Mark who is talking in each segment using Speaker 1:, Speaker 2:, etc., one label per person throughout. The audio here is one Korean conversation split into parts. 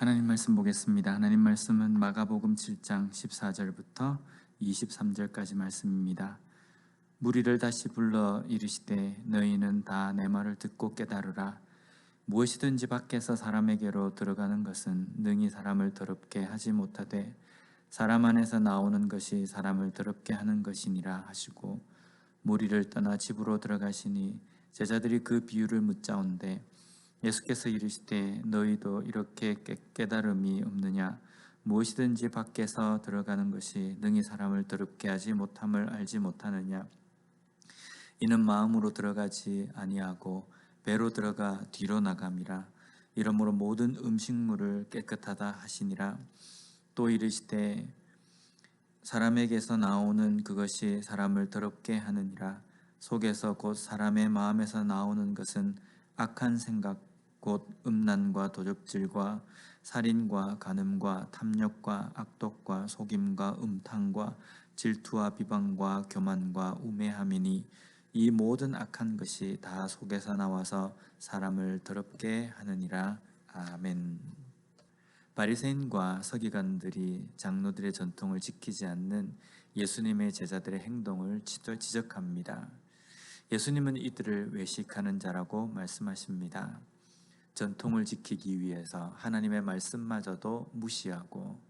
Speaker 1: 하나님 말씀 보겠습니다. 하나님 말씀은 마가복음 7장 14절부터 23절까지 말씀입니다. 무리를 다시 불러 이르시되 너희는 다 내 말을 듣고 깨달으라. 무엇이든지 밖에서 사람에게로 들어가는 것은 능히 사람을 더럽게 하지 못하되 사람 안에서 나오는 것이 사람을 더럽게 하는 것이니라 하시고, 무리를 떠나 집으로 들어가시니 제자들이 그 비유를 묻자온대 예수께서 이르시되 너희도 이렇게 깨달음이 없느냐? 무엇이든지 밖에서 들어가는 것이 능히 사람을 더럽게 하지 못함을 알지 못하느냐? 이는 마음으로 들어가지 아니하고 배로 들어가 뒤로 나감이라. 이러므로 모든 음식물을 깨끗하다 하시니라. 또 이르시되 사람에게서 나오는 그것이 사람을 더럽게 하느니라. 속에서 곧 사람의 마음에서 나오는 것은 악한 생각 곧 음란과 도적질과 살인과 간음과 탐욕과 악독과 속임과 음탕과 질투와 비방과 교만과 우매함이니 이 모든 악한 것이 다 속에서 나와서 사람을 더럽게 하느니라. 아멘. 바리새인과 서기관들이 장로들의 전통을 지키지 않는 예수님의 제자들의 행동을 지적합니다. 예수님은 이들을 외식하는 자라고 말씀하십니다. 전통을 지키기 위해서 하나님의 말씀마저도 무시하고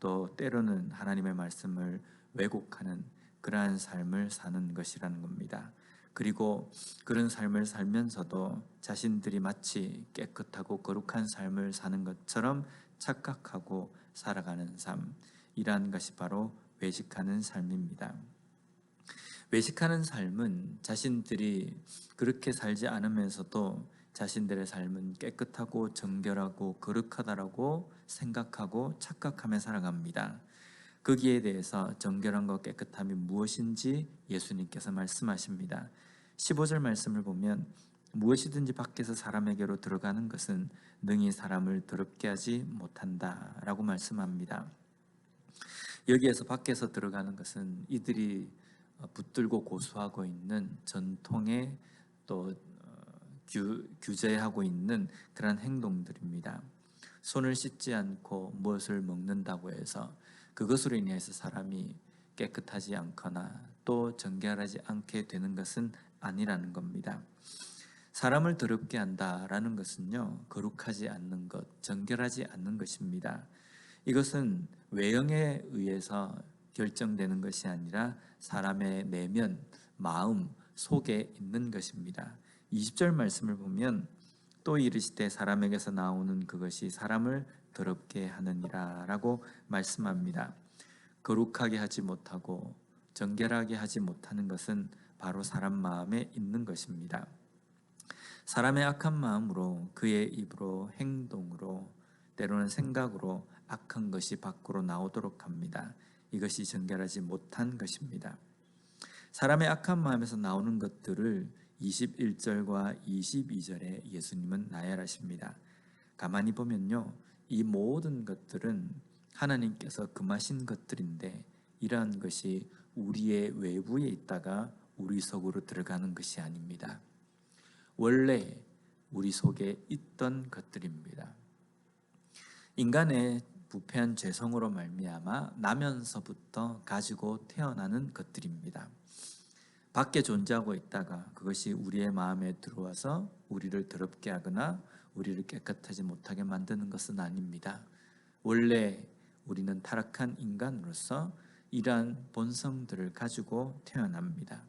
Speaker 1: 또 때로는 하나님의 말씀을 왜곡하는 그러한 삶을 사는 것이라는 겁니다. 그리고 그런 삶을 살면서도 자신들이 마치 깨끗하고 거룩한 삶을 사는 것처럼 착각하고 살아가는 삶, 이러한 것이 바로 외식하는 삶입니다. 외식하는 삶은 자신들이 그렇게 살지 않으면서도 자신들의 삶은 깨끗하고 정결하고 거룩하다라고 생각하고 착각하며 살아갑니다. 거기에 대해서 정결함과 깨끗함이 무엇인지 예수님께서 말씀하십니다. 15절 말씀을 보면 무엇이든지 밖에서 사람에게로 들어가는 것은 능히 사람을 더럽게 하지 못한다 라고 말씀합니다. 여기에서 밖에서 들어가는 것은 이들이 붙들고 고수하고 있는 전통의 또 규제하고 있는 그런 행동들입니다. 손을 씻지 않고 무엇을 먹는다고 해서 그것으로 인해서 사람이 깨끗하지 않거나 또 정결하지 않게 되는 것은 아니라는 겁니다. 사람을 더럽게 한다라는 것은요, 거룩하지 않는 것, 정결하지 않는 것입니다. 이것은 외형에 의해서 결정되는 것이 아니라 사람의 내면, 마음, 속에 있는 것입니다. 20절 말씀을 보면 또 이르시되 사람에게서 나오는 그것이 사람을 더럽게 하느니라 라고 말씀합니다. 거룩하게 하지 못하고 정결하게 하지 못하는 것은 바로 사람 마음에 있는 것입니다. 사람의 악한 마음으로 그의 입으로 행동으로 때로는 생각으로 악한 것이 밖으로 나오도록 합니다. 이것이 정결하지 못한 것입니다. 사람의 악한 마음에서 나오는 것들을 21절과 22절에 예수님은 나열하십니다. 가만히 보면요, 이 모든 것들은 하나님께서 금하신 것들인데 이러한 것이 우리의 외부에 있다가 우리 속으로 들어가는 것이 아닙니다. 원래 우리 속에 있던 것들입니다. 인간의 부패한 죄성으로 말미암아 나면서부터 가지고 태어나는 것들입니다. 밖에 존재하고 있다가 그것이 우리의 마음에 들어와서 우리를 더럽게 하거나 우리를 깨끗하지 못하게 만드는 것은 아닙니다. 원래 우리는 타락한 인간으로서 이러한 본성들을 가지고 태어납니다.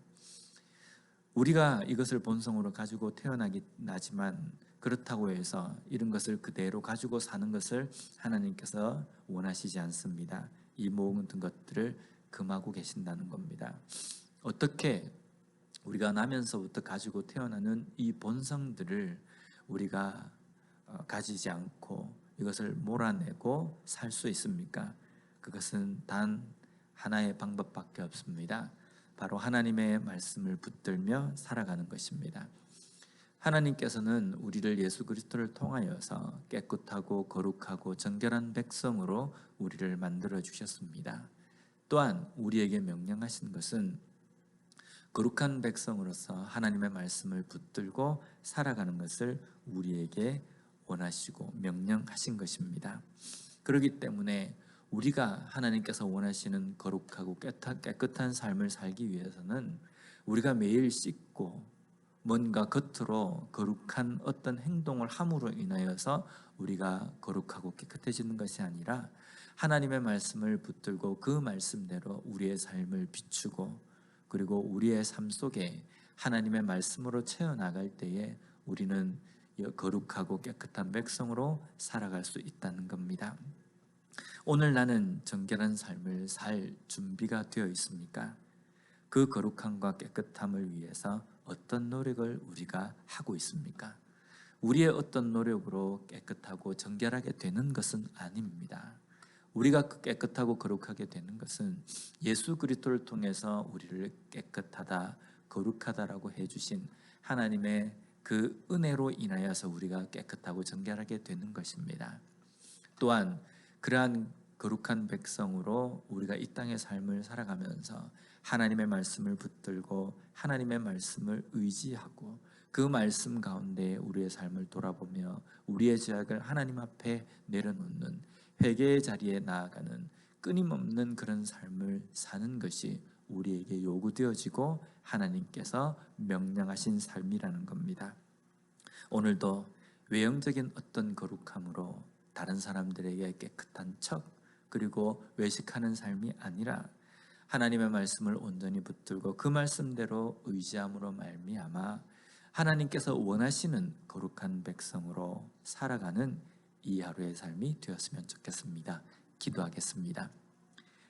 Speaker 1: 우리가 이것을 본성으로 가지고 태어나긴 하지만 그렇다고 해서 이런 것을 그대로 가지고 사는 것을 하나님께서 원하시지 않습니다. 이 모든 것들을 금하고 계신다는 겁니다. 어떻게 우리가 나면서부터 가지고 태어나는 이 본성들을 우리가 가지지 않고 이것을 몰아내고 살 수 있습니까? 그것은 단 하나의 방법밖에 없습니다. 바로 하나님의 말씀을 붙들며 살아가는 것입니다. 하나님께서는 우리를 예수 그리스도를 통하여서 깨끗하고 거룩하고 정결한 백성으로 우리를 만들어 주셨습니다. 또한 우리에게 명령하신 것은 거룩한 백성으로서 하나님의 말씀을 붙들고 살아가는 것을 우리에게 원하시고 명령하신 것입니다. 그렇기 때문에 우리가 하나님께서 원하시는 거룩하고 깨끗한 삶을 살기 위해서는 우리가 매일 씻고 뭔가 겉으로 거룩한 어떤 행동을 함으로 인하여서 우리가 거룩하고 깨끗해지는 것이 아니라 하나님의 말씀을 붙들고 그 말씀대로 우리의 삶을 비추고 그리고 우리의 삶 속에 하나님의 말씀으로 채워나갈 때에 우리는 거룩하고 깨끗한 백성으로 살아갈 수 있다는 겁니다. 오늘 나는 정결한 삶을 살 준비가 되어 있습니까? 그 거룩함과 깨끗함을 위해서 어떤 노력을 우리가 하고 있습니까? 우리의 어떤 노력으로 깨끗하고 정결하게 되는 것은 아닙니다. 우리가 깨끗하고 거룩하게 되는 것은 예수 그리스도를 통해서 우리를 깨끗하다, 거룩하다라고 해주신 하나님의 그 은혜로 인하여서 우리가 깨끗하고 정결하게 되는 것입니다. 또한 그러한 거룩한 백성으로 우리가 이 땅의 삶을 살아가면서 하나님의 말씀을 붙들고 하나님의 말씀을 의지하고 그 말씀 가운데 우리의 삶을 돌아보며 우리의 죄악을 하나님 앞에 내려놓는 회개의 자리에 나아가는 끊임없는 그런 삶을 사는 것이 우리에게 요구되어지고 하나님께서 명령하신 삶이라는 겁니다. 오늘도 외형적인 어떤 거룩함으로 다른 사람들에게 깨끗한 척 그리고 외식하는 삶이 아니라 하나님의 말씀을 온전히 붙들고 그 말씀대로 의지함으로 말미암아 하나님께서 원하시는 거룩한 백성으로 살아가는 이 하루의 삶이 되었으면 좋겠습니다. 기도하겠습니다.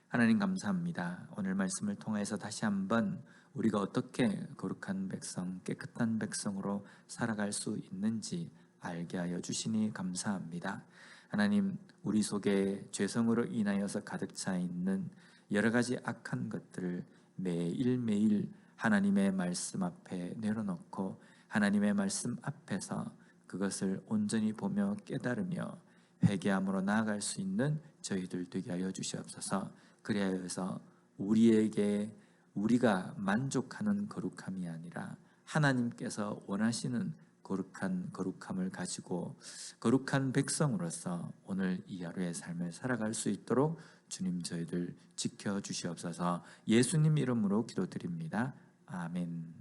Speaker 1: 하나님 감사합니다. 오늘 말씀을 통해서 다시 한번 우리가 어떻게 거룩한 백성, 깨끗한 백성으로 살아갈 수 있는지 알게 하여 주시니 감사합니다. 하나님, 우리 속에 죄성으로 인하여서 가득 차 있는 여러 가지 악한 것들을 매일매일 하나님의 말씀 앞에 내려놓고 하나님의 말씀 앞에서 그것을 온전히 보며 깨달으며 회개함으로 나아갈 수 있는 저희들 되게 하여 주시옵소서. 그리하여서 우리에게 우리가 만족하는 거룩함이 아니라 하나님께서 원하시는 거룩함을 가지고 거룩한 백성으로서 오늘 이 하루의 삶을 살아갈 수 있도록 주님 저희들 지켜주시옵소서. 예수님 이름으로 기도드립니다. 아멘.